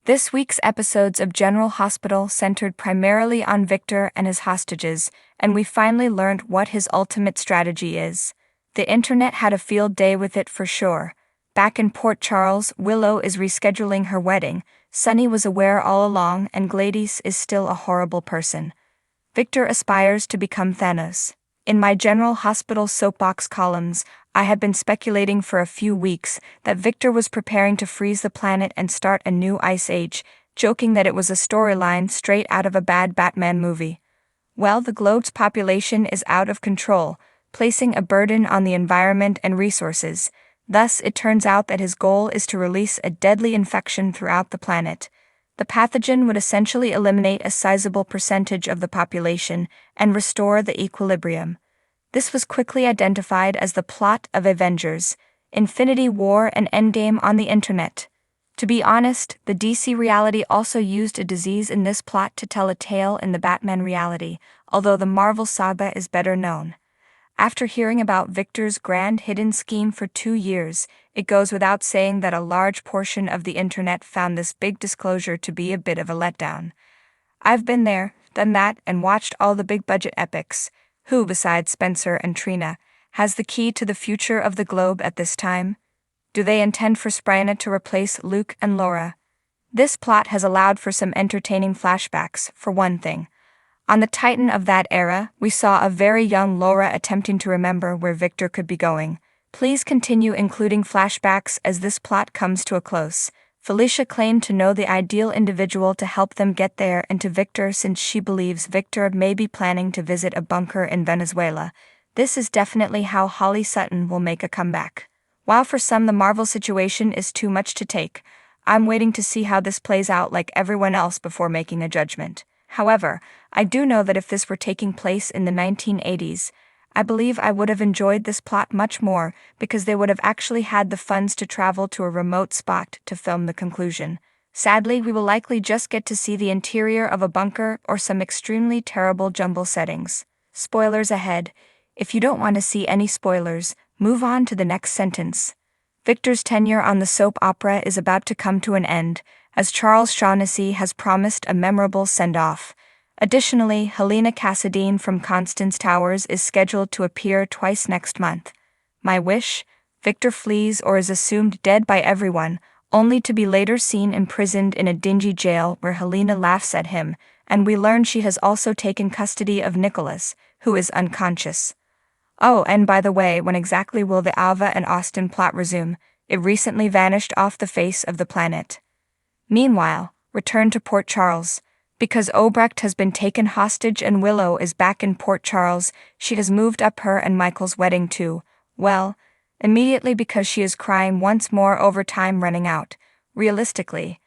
This week's episodes of General Hospital centered primarily on Victor and his hostages, and we finally learned what his ultimate strategy is. The internet had a field day with it for sure. Back in Port Charles, Willow is rescheduling her wedding. Sunny was aware all along, and Gladys is still a horrible person. Victor aspires to become Thanos. In my General Hospital soapbox columns, I had been speculating for a few weeks that Victor was preparing to freeze the planet and start a new ice age, joking that it was a storyline straight out of a bad Batman movie. Well, the globe's population is out of control, placing a burden on the environment and resources. Thus, it turns out that his goal is to release a deadly infection throughout the planet. The pathogen would essentially eliminate a sizable percentage of the population and restore the equilibrium. This was quickly identified as the plot of Avengers, Infinity War and Endgame on the internet. To be honest, the DC reality also used a disease in this plot to tell a tale in the Batman reality, although the Marvel saga is better known. After hearing about Victor's grand hidden scheme for 2 years, it goes without saying that a large portion of the internet found this big disclosure to be a bit of a letdown. I've been there, done that, and watched all the big-budget epics. Who, besides Spencer and Trina, has the key to the future of the globe at this time? Do they intend for Spryna to replace Luke and Laura? This plot has allowed for some entertaining flashbacks, for one thing. On the Titan of that era, we saw a very young Laura attempting to remember where Victor could be going. Please continue including flashbacks as this plot comes to a close. Felicia claimed to know the ideal individual to help them get there and to Victor since she believes Victor may be planning to visit a bunker in Venezuela. This is definitely how Holly Sutton will make a comeback. While for some the Marvel situation is too much to take, I'm waiting to see how this plays out like everyone else before making a judgment. However, I do know that if this were taking place in the 1980s, I believe I would have enjoyed this plot much more because they would have actually had the funds to travel to a remote spot to film the conclusion. Sadly, we will likely just get to see the interior of a bunker or some extremely terrible jumble settings. Spoilers ahead. If you don't want to see any spoilers, move on to the next sentence. Victor's tenure on the soap opera is about to come to an end, as Charles Shaughnessy has promised a memorable send-off. Additionally, Helena Cassadine from Constance Towers is scheduled to appear twice next month. My wish? Victor flees or is assumed dead by everyone, only to be later seen imprisoned in a dingy jail where Helena laughs at him, and we learn she has also taken custody of Nicholas, who is unconscious. Oh, and by the way, when exactly will the Alva and Austin plot resume? It recently vanished off the face of the planet. Meanwhile, return to Port Charles. Because Obrecht has been taken hostage and Willow is back in Port Charles, she has moved up her and Michael's wedding too. Well, immediately because she is crying once more over time running out. Realistically,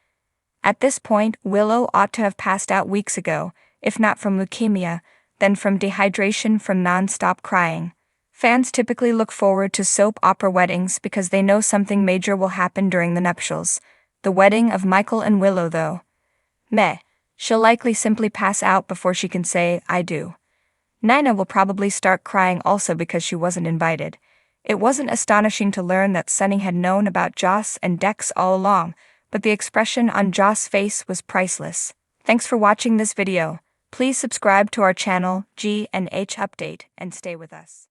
at this point, Willow ought to have passed out weeks ago, if not from leukemia, then from dehydration from non-stop crying. Fans typically look forward to soap opera weddings because they know something major will happen during the nuptials. The wedding of Michael and Willow, though. Meh. She'll likely simply pass out before she can say, I do. Nina will probably start crying also because she wasn't invited. It wasn't astonishing to learn that Sunny had known about Joss and Dex all along, but the expression on Joss' face was priceless. Thanks for watching this video. Please subscribe to our channel, G&H Update, and stay with us.